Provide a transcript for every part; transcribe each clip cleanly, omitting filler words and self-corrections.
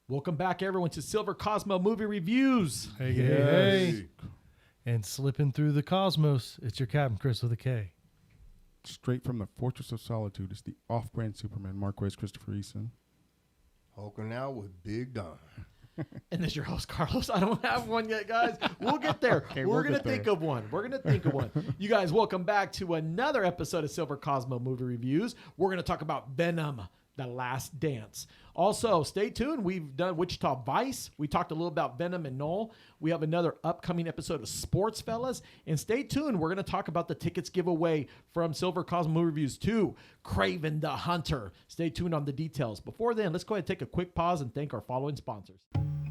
Welcome back, everyone, to Silver Cosmo Movie Reviews. Hey. And slipping through the cosmos, it's your Captain Chris with a K. Straight from the Fortress of Solitude, it's the off-brand Superman, Marquez Christopher Eason. Hulking out with Big Don. And this is your host, Carlos. I don't have one yet, guys. We'll get there. Okay, We're we'll going to get there. think of one. We're going to think of one. You guys, welcome back to another episode of Silver Cosmo Movie Reviews. We're going to talk about Venom the Last Dance. Also, stay tuned. We've done Wichita Vice. We talked a little about Venom and Noel. We have another upcoming episode of Sports Fellas. And stay tuned. We're going to talk about the tickets giveaway from Silver Cosmo Movie Reviews 2, Kraven the Hunter. Stay tuned on the details. Before then, let's go ahead and take a quick pause and thank our following sponsors.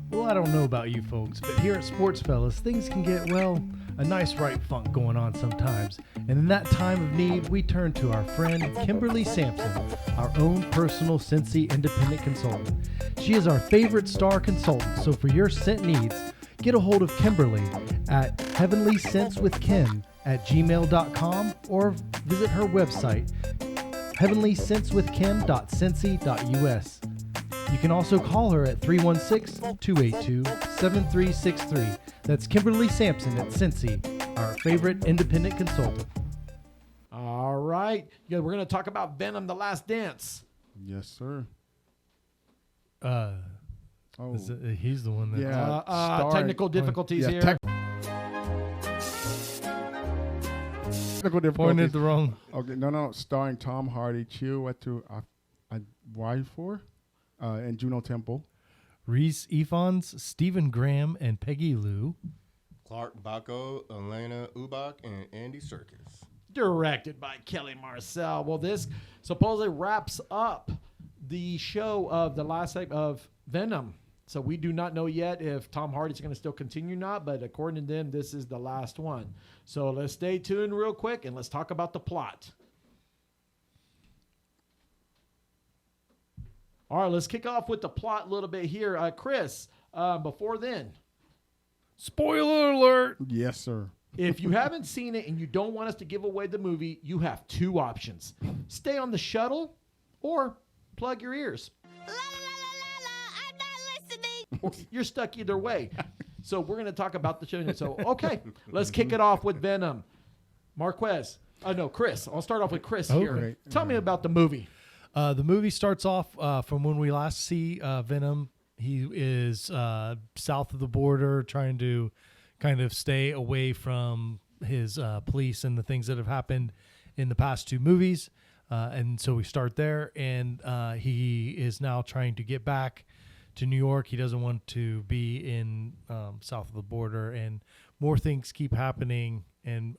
Well, I don't know about you folks, but here at Sports Fellas, things can get, well, a nice right funk going on sometimes. And in that time of need, we turn to our friend Kimberly Sampson, our own personal Cincy independent consultant. She is our favorite star consultant, so for your scent needs, get a hold of Kimberly at heavenlyscentswithkim@gmail.com or visit her website, heavenlyscentswithkim.cincy.us. You can also call her at 316-282-7363. That's Kimberly Sampson at Cincy, our favorite independent consultant. All right. Yeah, we're going to talk about Venom the Last Dance. Yes, sir. He's the one that... Yeah. Technical difficulties here. Technical difficulties. Pointed the wrong... Okay, no. Starring Tom Hardy, Chiwetel Ejiofor, and Juno Temple. Reese Ifans, Stephen Graham, and Peggy Lou. Clark Bacco, Elena Ubach, and Andy Serkis. Directed by Kelly Marcel. Well, this supposedly wraps up the show of the last segment of Venom. So we do not know yet if Tom Hardy's going to still continue or not, but according to them, this is the last one. So let's stay tuned real quick and let's talk about the plot. All right, let's kick off with the plot a little bit here. Chris, before then, Spoiler alert! Yes, sir. if you haven't seen it and you don't want us to give away the movie, you have two options. Stay on the shuttle or plug your ears. La la la la la, I'm not listening. Or you're stuck either way. So we're going to talk about the show. So, okay, let's kick it off with Venom. Marquez. Chris. I'll start off with Chris here. Okay. Tell me about the movie. The movie starts off from when we last see Venom. He is south of the border trying to kind of stay away from his police and the things that have happened in the past two movies. And so we start there, and he is now trying to get back to New York. He doesn't want to be in south of the border, and more things keep happening. And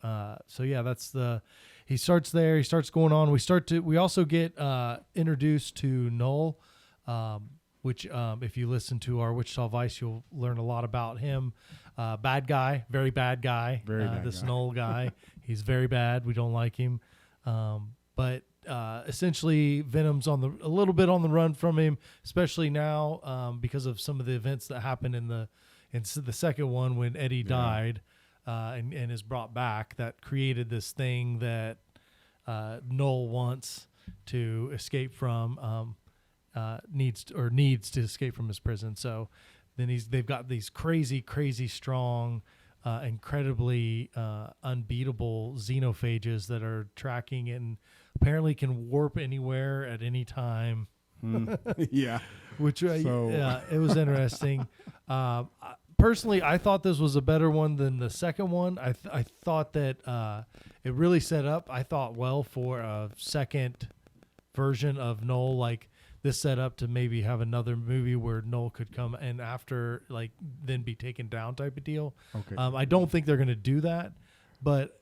he starts there. He starts going on. We also get introduced to Noel, which if you listen to our Wichita Vice, you'll learn a lot about him. Bad guy, very bad guy. This Noel guy, he's very bad. We don't like him. But essentially, Venom's a little bit on the run from him, especially now because of some of the events that happened in the second one when Eddie died. And is brought back, that created this thing that Noel wants to escape from, needs to escape from his prison. So then they've got these crazy strong, incredibly unbeatable xenophages that are tracking and apparently can warp anywhere at any time. Yeah. Which it was interesting. Personally, I thought this was a better one than the second one. I thought that it really set up, for a second version of Noel. Like, this set up to maybe have another movie where Noel could come and after, like, then be taken down type of deal. Okay. I don't think they're going to do that, but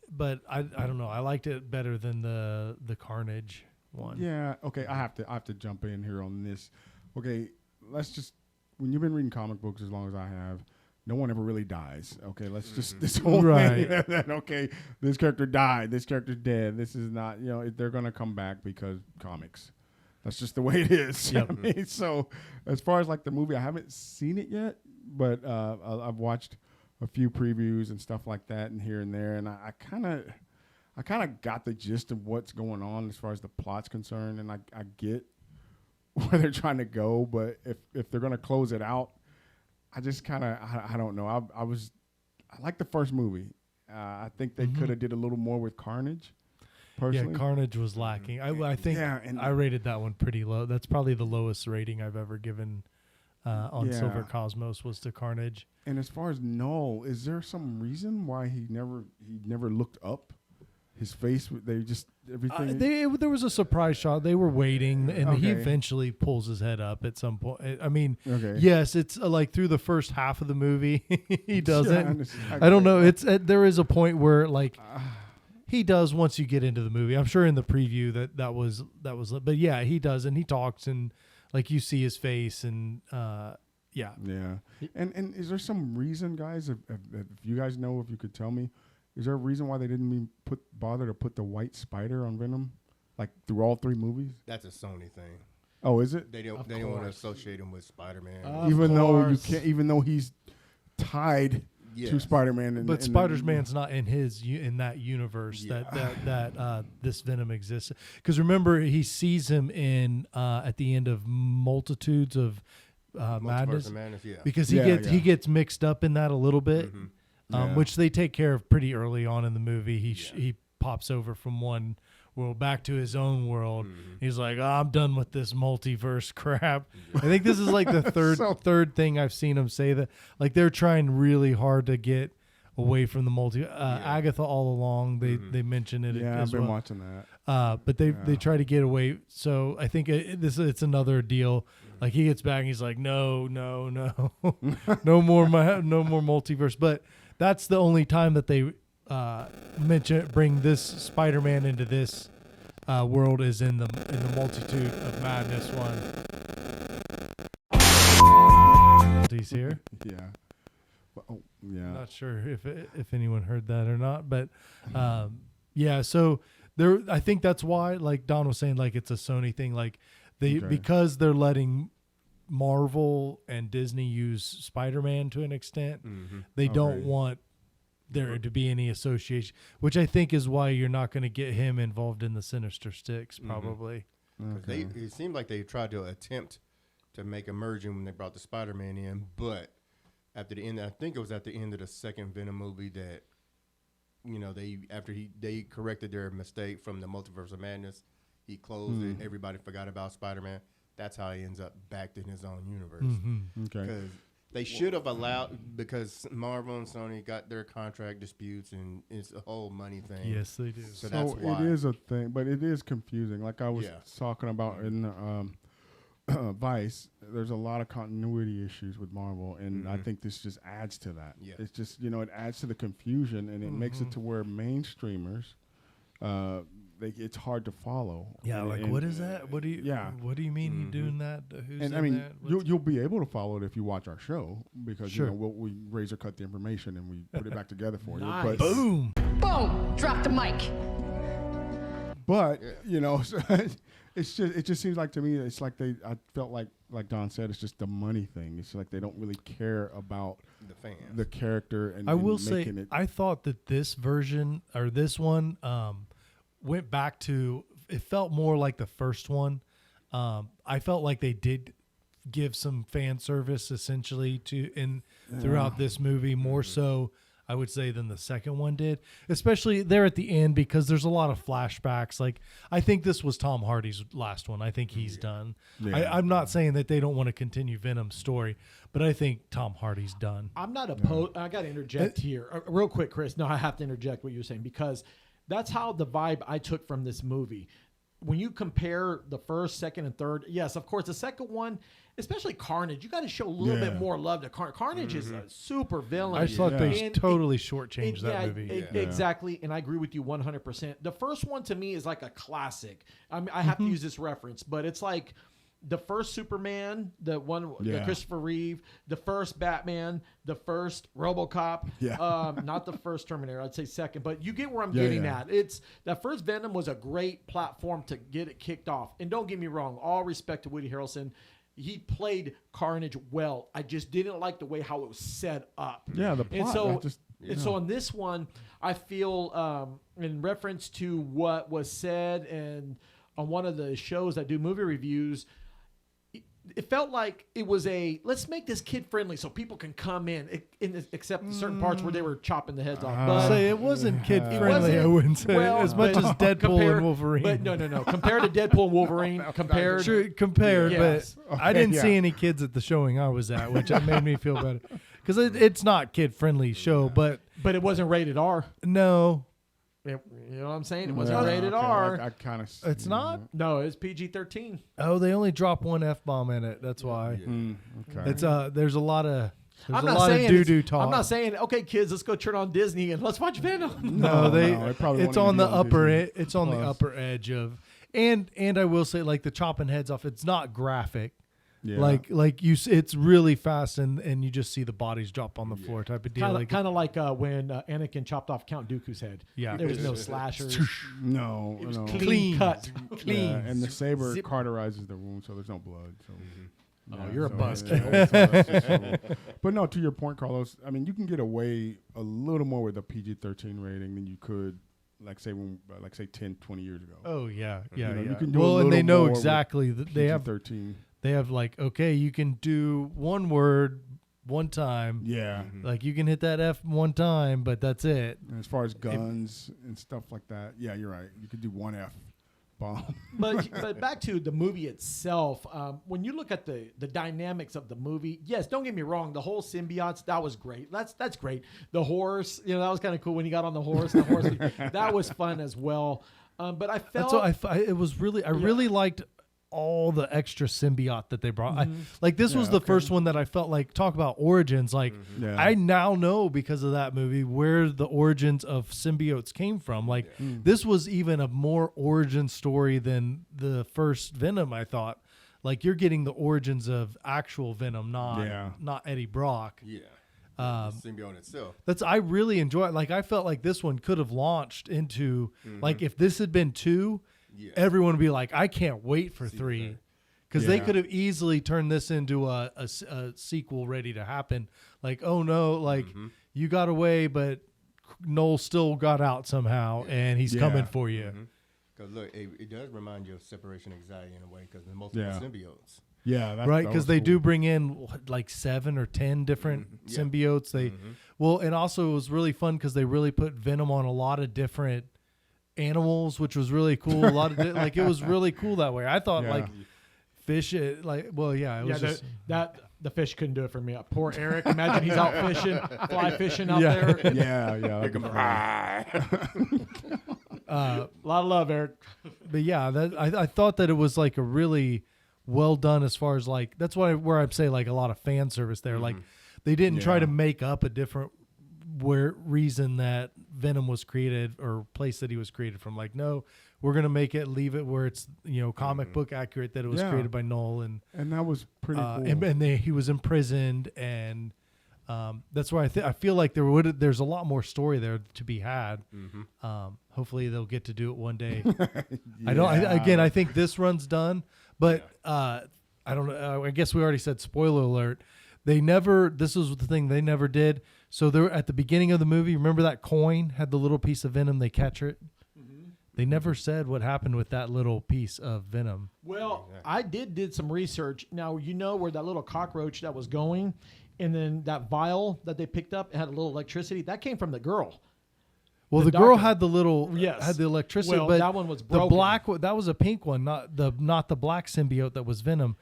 I don't know. I liked it better than the Carnage one. Yeah. Okay. I have to jump in here on this. Okay. When you've been reading comic books as long as I have, no one ever really dies. Okay, let's just this whole Right. thing. That, okay, this character died. This character's dead. This is not. They're gonna come back because comics. That's just the way it is. Yep. I mean, so as far as like the movie, I haven't seen it yet, but I've watched a few previews and stuff like that, and here and there, and I kind of got the gist of what's going on as far as the plot's concerned, and I get where they're trying to go. But if they're gonna close it out, I just kind of I don't know. I like the first movie. I think they could have did a little more with Carnage. Personally. Yeah, Carnage was lacking. I think I rated that one pretty low. That's probably the lowest rating I've ever given on Silver Cosmos was to Carnage. And as far as Null, is there some reason why he never looked up? His face, they just everything. There was a surprise shot. They were waiting, and he eventually pulls his head up at some point. I mean, yes, it's like through the first half of the movie, he doesn't. I don't know. It's there is a point where like he does once you get into the movie. I'm sure in the preview that was, but yeah, he does, and he talks, and like you see his face, and yeah. And is there some reason, guys? If you guys know, if you could tell me. Is there a reason why they didn't even bother to put the white spider on Venom, like through all 3 movies? That's a Sony thing. Oh, is it? They don't want to associate him with Spider-Man. Even though you can't, even though he's tied to Spider-Man. But Spider-Man's not in in that universe that this Venom exists. Because remember, he sees him in at the end of Multitudes of Madness. Because he gets mixed up in that a little bit. Which they take care of pretty early on in the movie. He pops over from one world back to his own world. He's like, I'm done with this multiverse crap. I think this is like the third thing I've seen him say that. Like they're trying really hard to get away from the Agatha all along. They mention it. Yeah, I've been watching that. But they try to get away. So I think it's another deal. Like he gets back and he's like, no, no more multiverse. But that's the only time that they bring this Spider-Man into this world is in the Multitude of Madness one. He's here. Yeah. Not sure if anyone heard that or not, but yeah. So there, I think that's why, like Don was saying, like it's a Sony thing. Like because they're letting Marvel and Disney use Spider-Man to an extent, they don't want there to be any association, which I think is why you're not going to get him involved in the Sinister Six, probably. It seemed like they tried to attempt to make a merging when they brought the Spider-Man in, but after the end, I think it was at the end of the second Venom movie that, they corrected their mistake from the Multiverse of Madness, he closed it, everybody forgot about Spider-Man. That's how he ends up back in his own universe. Because they should have allowed, because Marvel and Sony got their contract disputes, and it's a whole money thing. Yes, they do. So that's why. It is a thing, but it is confusing. Like I was talking about in Vice, there's a lot of continuity issues with Marvel, and I think this just adds to that. Yeah. It's just, it adds to the confusion, and it makes it to where mainstreamers, it's hard to follow. Yeah, what is that? What do you mean you doing that? Who's and I mean, you'll be able to follow it if you watch our show, because we razor cut the information and we put it back together for you. But, boom, drop the mic. But it just seems like to me it's like I felt like Don said, it's just the money thing. It's like they don't really care about the fans, the character, and I will say I thought that this version or this one went back to, it felt more like the first one. I felt like they did give some fan service essentially throughout this movie, more so I would say than the second one did, especially there at the end, because there's a lot of flashbacks. Like I think this was Tom Hardy's last one. I think he's done. I'm not saying that they don't want to continue Venom's story, but I think Tom Hardy's done. I'm not opposed. I got to interject here real quick, Chris. No, I have to interject what you're saying, because that's how the vibe I took from this movie. When you compare the first, second, and third, yes, of course, the second one, especially Carnage, you got to show a little bit more love to Carnage. Carnage is a super villain. I just thought they totally shortchanged that movie. Exactly, and I agree with you 100%. The first one to me is like a classic. I have to use this reference, but it's like the first Superman, the Christopher Reeve, the first Batman, the first RoboCop, not the first Terminator, I'd say second, but you get where I'm getting at. It's that first Venom was a great platform to get it kicked off. And don't get me wrong, all respect to Woody Harrelson, he played Carnage well. I just didn't like the way how it was set up. Yeah, the plot. So on this one, I feel in reference to what was said and on one of the shows that do movie reviews, it felt like it was let's make this kid friendly so people can come except certain parts where they were chopping the heads off. But Say it wasn't kid it friendly. wasn't- I wouldn't say well, as much but as Deadpool compared- and Wolverine. But no. Compared to Deadpool and Wolverine, compared. Sure, compared, Yes. but I didn't see yeah. any kids at the showing I was at, which made me feel better because it's not kid friendly show, but But it wasn't rated R. no, You know what I'm saying? It wasn't Yeah, rated okay, R. I kind of. it's not. No, it's PG-13. Oh, they only drop one F-bomb in it. That's why. Okay. It's there's a lot of I'm a not lot saying of doo it's- talk. I'm not saying okay, kids, let's go turn on Disney and let's watch Venom. No, it probably it's won't on even the be on upper. Disney It's on the Plus. upper edge of, and I will say like the chopping heads off. It's not graphic. Yeah. Like it's really fast and you just see the bodies drop on the floor type of deal. Kind of like when Anakin chopped off Count Dooku's head. Yeah. There was no slashers. no, It was no. clean cut. Clean. Yeah, and the saber Zip. cauterizes the wound, so there's no blood. So. Oh, you're a bust. But no, to your point, Carlos. I mean, you can get away a little more with a PG-13 rating than you could, like say 10, 20 years ago. Oh yeah. You can do a well, and they little know more with exactly that they have PG-13. like okay, you can do one word one time. Yeah. Like you can hit that F one time, but that's it. And as far as guns and stuff like that, yeah, you're right. You could do one F bomb. But back to the movie itself, when you look at the dynamics of the movie, yes, don't get me wrong, the whole symbiotes, that was great. That's great. The horse, that was kind of cool when he got on the horse. That was fun as well. But I felt That's what it was really. I really liked all the extra symbiote that they brought. This was the first one that I felt like talk about origins. Like Yeah. I now know because of that movie where the origins of symbiotes came from. Like this was even a more origin story than the first Venom. I thought like you're getting the origins of actual Venom, not Eddie Brock. Yeah. The symbiote itself. I really enjoy it. Like I felt like this one could have launched into like if this had been 2. Yeah. Everyone would be like, I can't wait for 3. Because they Yeah. could have easily turned this into a sequel ready to happen. Like, oh no, like you got away, but Noel still got out somehow, and he's coming for you. Because look, it does remind you of separation anxiety in a way because the multiple symbiotes. Yeah, Right, that because was they cool. do bring in like 7 or 10 different symbiotes. They well, and also it was really fun because they really put Venom on a lot of different animals, which was really cool. A lot of like it was really cool that way. I thought Yeah. like fish, it was just the fish couldn't do it for me. Poor Eric. Imagine he's out fishing, fly fishing out there. Yeah. A lot of love, Eric. But yeah, I thought that it was like a really well done as far as like that's where I'd say like a lot of fan service there. Like they didn't try to make up a different reason that Venom was created or place that he was created from. Like, no, we're gonna leave it where it's comic book accurate that it was created by Noel and that was pretty cool. and he was imprisoned and that's why I feel like there's a lot more story there to be had. Hopefully they'll get to do it one day. I think this run's done, but I don't know. I guess we already said spoiler alert. This was the thing they never did. So they're at the beginning of the movie. Remember that coin had the little piece of Venom? They catch it. They never said what happened with that little piece of Venom. Well, I did some research. Now, where that little cockroach that was going, and then that vial that they picked up had a little electricity. That came from the girl. Well, The the girl doctor. had Yes. the electricity, Well, but that one was the broken. black that was a pink one, not the black symbiote that was Venom.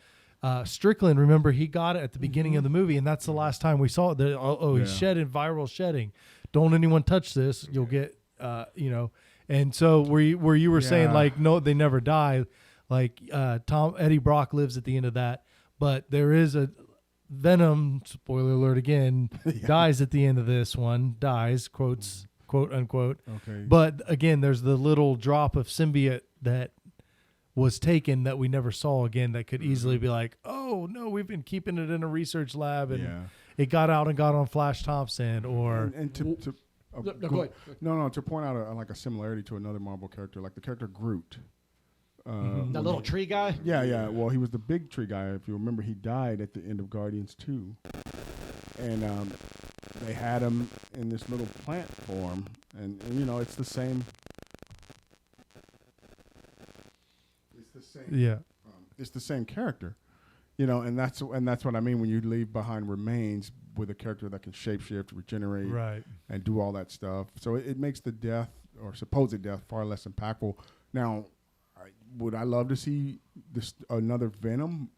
Strickland, remember he got it at the beginning of the movie, and that's the last time we saw it. He's shedding viral shedding. Don't anyone touch this? You'll get And so where you were saying like no, they never die. Like Eddie Brock lives at the end of that, but there is a Venom. Spoiler alert again. Dies at the end of this one. Dies quote unquote. Okay. But again, there's the little drop of symbiote that was taken that we never saw again. That could easily be like, oh no, we've been keeping it in a research lab and it got out and got on Flash Thompson or and to go ahead. No, to point out a similarity to another Marvel character, like the character Groot. That little tree guy. Yeah. Well, he was the big tree guy. If you remember, he died at the end of Guardians 2. And they had him in this little plant form. And it's the same. It's the same. yeah. It's the same character. and that's what I mean when you leave behind remains with a character that can shapeshift, regenerate, Right. and do all that stuff. So it makes the death or supposed death far less impactful. Now, would I love to see another Venom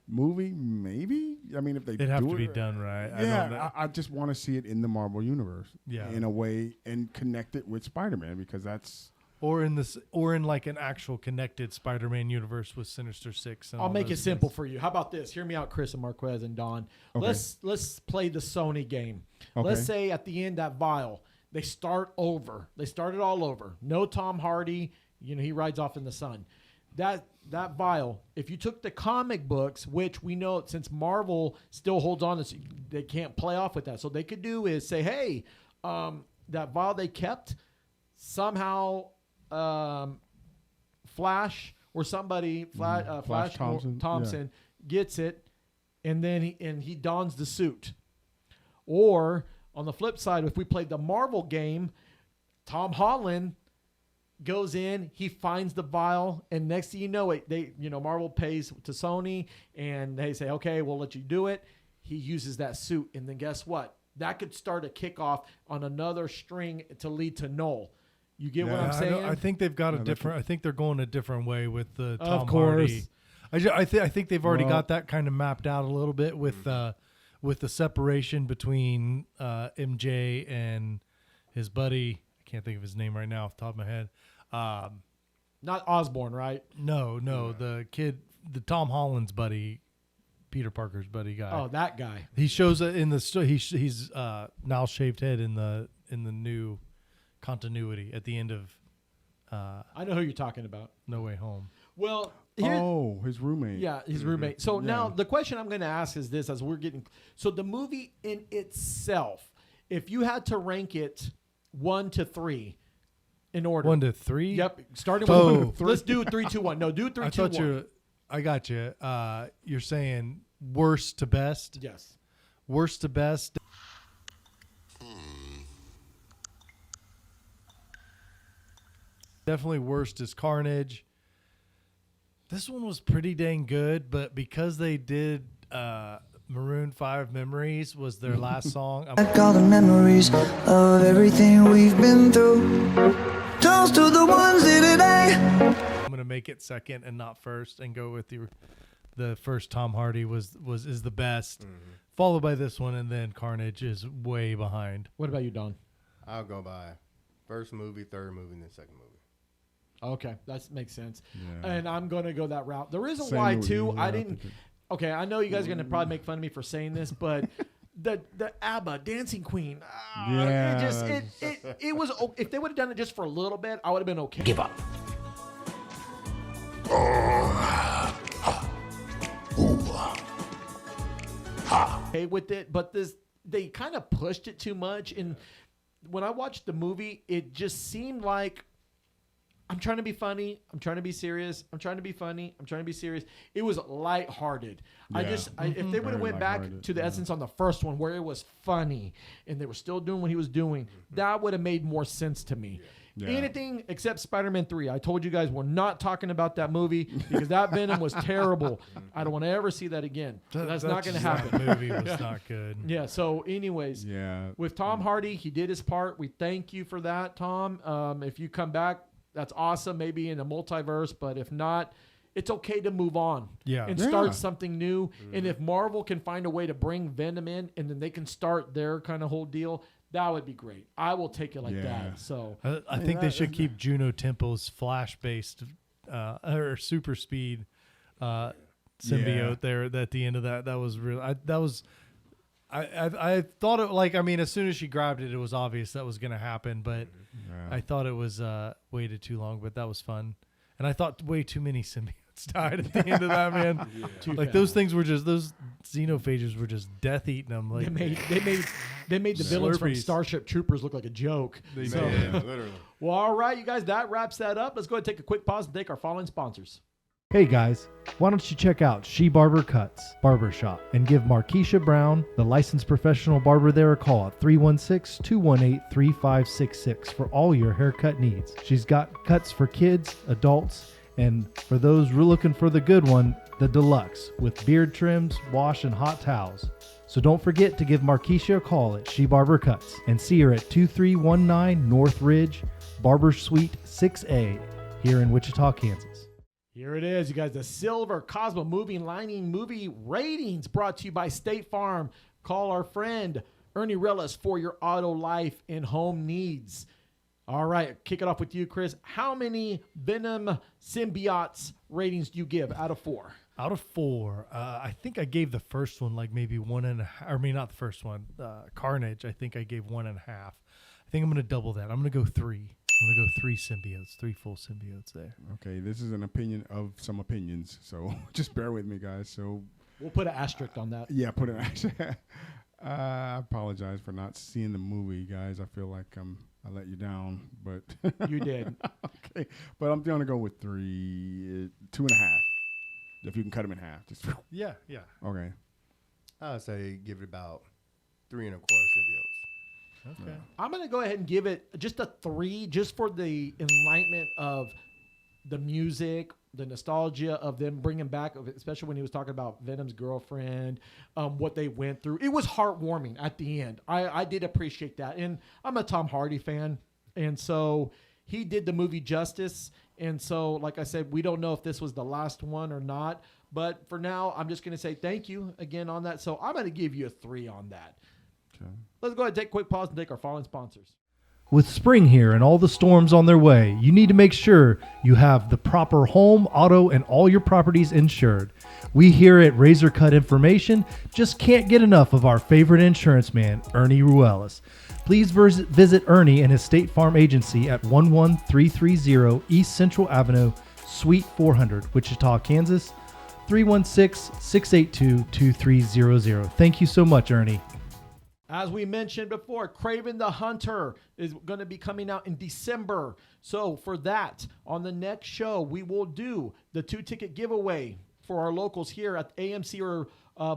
movie? Maybe. I mean, if they It'd have do to be it, done right. I just want to see it in the Marvel universe, in a way, and connect it with Spider-Man, because that's. Or in like an actual connected Spider-Man universe with Sinister Six. And I'll all make it those simple things. for you. How about this? Hear me out, Chris and Marquez and Don. Okay. Let's play the Sony game. Okay. Let's say at the end that vial, they start over. They start it all over. No Tom Hardy. He rides off in the sun. That vial, if you took the comic books, which we know since Marvel still holds on, they can't play off with that. So they could do is say, hey, that vial they kept somehow. Flash or somebody, Flash Thompson gets it, and then he dons the suit. Or on the flip side, if we played the Marvel game, Tom Holland goes in, he finds the vial, and next thing you know, Marvel pays to Sony, and they say, okay, we'll let you do it. He uses that suit, and then guess what? That could start a kickoff on another string to lead to Null. You get what I'm saying? I think they've got a different. I think they're going a different way with the Tom Of course. Hardy. I think they've already got that kind of mapped out a little bit with the separation between MJ and his buddy. I can't think of his name right now off the top of my head. Not Osborn, right? No, the kid, the Tom Holland's buddy, Peter Parker's buddy guy. Oh, that guy. He shows it in the he's now shaved head in the new continuity at the end of I know who you're talking about. No Way Home. Well, his roommate. Yeah, his roommate. So now the question I'm going to ask is this: as we're getting, so the movie in itself, if you had to rank it 1 to 3 in order, 1 to 3. Yep, starting with 1 to 3. Let's do 3, 2, 1. No, do 3, 2, 1. I got you. You're saying worst to best. Yes. Worst to best. Definitely worst is Carnage. This one was pretty dang good, but because they did Maroon 5 Memories was their last song. Back all the memories of everything we've been through. Toast to the ones here today. I'm gonna make it second and not first, and go with the first Tom Hardy is the best, followed by this one, and then Carnage is way behind. What about you, Don? I'll go by first movie, third movie, and then second movie. Okay, that makes sense. Yeah. And I'm going to go that route. The reason Same why, with too, you. I Yeah, didn't. Okay, I know you guys are going to probably make fun of me for saying this, but the ABBA Dancing Queen. It was. If they would have done it just for a little bit, I would have been okay. Give up. Okay with it, but they kind of pushed it too much. And when I watched the movie, it just seemed like I'm trying to be funny. I'm trying to be serious. I'm trying to be funny. I'm trying to be serious. It was lighthearted. Yeah. If they would have went back to the essence on the first one where it was funny and they were still doing what he was doing, that would have made more sense to me. Yeah. Anything except Spider-Man 3. I told you guys we're not talking about that movie because that Venom was terrible. I don't want to ever see that again. That's not going to happen. That movie was not good. Yeah. So, anyways, with Tom Hardy, he did his part. We thank you for that, Tom. If you come back, that's awesome. Maybe in a multiverse, but if not, it's okay to move on. And start something new. And if Marvel can find a way to bring Venom in, and then they can start their kind of whole deal, that would be great. I will take it like that. So I think they should keep Juno Temple's Flash-based or super speed symbiote there at the end of that. That was real. I thought it, like, I mean, as soon as she grabbed it, it was obvious that was going to happen, but I thought it was waited too long, but that was fun. And I thought way too many symbiotes died at the end of that, man. Like those things were just, those xenophages were just death eating them. Like they made the villains from Starship Troopers look like a joke. Literally. Well, all right, you guys, that wraps that up. Let's go ahead and take a quick pause and thank our following sponsors. Hey guys, why don't you check out She Barber Cuts Barbershop and give Markeisha Brown, the licensed professional barber there, a call at 316-218-3566 for all your haircut needs. She's got cuts for kids, adults, and for those looking for the good one, the deluxe, with beard trims, wash, and hot towels. So don't forget to give Markeisha a call at She Barber Cuts and see her at 2319 North Ridge, Barber Suite 6A, here in Wichita, Kansas. Here it is, you guys. The Silver Cosmo Movie Lining Movie Ratings brought to you by State Farm. Call our friend Ernie Rellis for your auto, life, and home needs. All right, kick it off with you, Chris. How many Venom symbiotes ratings do you give out of 4? Out of 4, I think I gave the first one like maybe 1.5. I mean, not the first one. Carnage, I think I gave 1.5. I think I'm going to double that. I'm going to go 3. I'm going to go 3 symbiotes, 3 full symbiotes there. Okay, this is an opinion of some opinions, so just bear with me, guys. So we'll put an asterisk on that. Yeah, put an asterisk. I apologize for not seeing the movie, guys. I feel like I let you down, but you did. Okay, but I'm going to go with 3, 2.5. If you can cut them in half, just yeah. Okay, I'd say give it about 3 1/4 symbiotes. Okay. I'm going to go ahead and give it just a 3, just for the enlightenment of the music, the nostalgia of them bringing back, especially when he was talking about Venom's girlfriend, what they went through. It was heartwarming at the end. I did appreciate that. And I'm a Tom Hardy fan. And so he did the movie justice. And so, like I said, we don't know if this was the last one or not. But for now, I'm just going to say thank you again on that. So I'm going to give you a 3 on that. okay. Let's go ahead and take a quick pause and take our following sponsors. With spring here and all the storms on their way, you need to make sure you have the proper home, auto, and all your properties insured. We here at Razor Cut Information just can't get enough of our favorite insurance man, Ernie Ruelas. Please visit Ernie and his State Farm agency at 11330 East Central Avenue, Suite 400, Wichita, Kansas, 316-682-2300. Thank you so much, Ernie. As we mentioned before, Kraven the Hunter is going to be coming out in December. So for that, on the next show, we will do the 2-ticket giveaway for our locals here at AMC or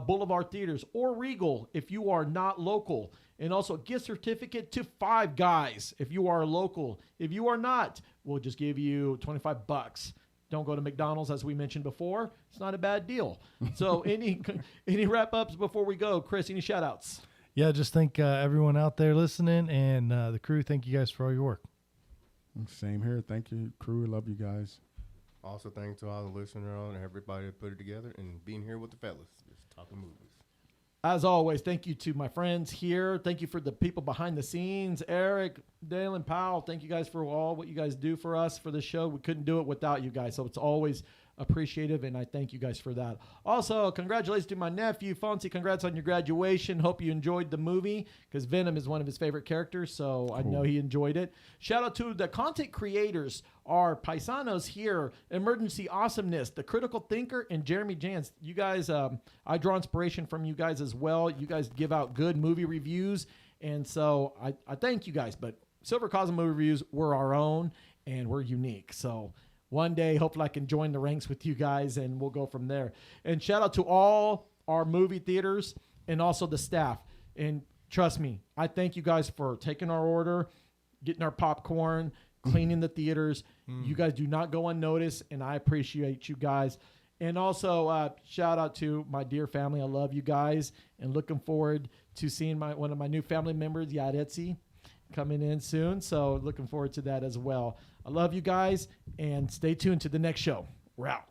Boulevard Theaters or Regal if you are not local. And also a gift certificate to Five Guys if you are local. If you are not, we'll just give you $25. Don't go to McDonald's, as we mentioned before. It's not a bad deal. So any wrap-ups before we go? Chris, any shout-outs? Yeah, just thank everyone out there listening and the crew. Thank you guys for all your work. Same here. Thank you, crew. Love you guys. Also, thanks to all the listeners and everybody that put it together and being here with the fellas, just talking movies. As always, thank you to my friends here. Thank you for the people behind the scenes. Eric, Dale, and Powell, thank you guys for all what you guys do for us for the show. We couldn't do it without you guys, so it's always appreciative, and I thank you guys for that. Also, congratulations to my nephew, Fonzie. Congrats on your graduation. Hope you enjoyed the movie, because Venom is one of his favorite characters, so I know he enjoyed it. Shout out to the content creators, our paisanos here, Emergency Awesomeness, The Critical Thinker, and Jeremy Jans. You guys, I draw inspiration from you guys as well. You guys give out good movie reviews, and so I thank you guys. But Silver Cosmo Movie Reviews, we're our own, and we're unique. So one day, hopefully I can join the ranks with you guys, and we'll go from there. And shout out to all our movie theaters and also the staff. And trust me, I thank you guys for taking our order, getting our popcorn, cleaning the theaters. You guys do not go unnoticed, and I appreciate you guys. And also, shout out to my dear family. I love you guys, and looking forward to seeing one of my new family members, Yaretsi, coming in soon. So looking forward to that as well. I love you guys, and stay tuned to the next show. We're out.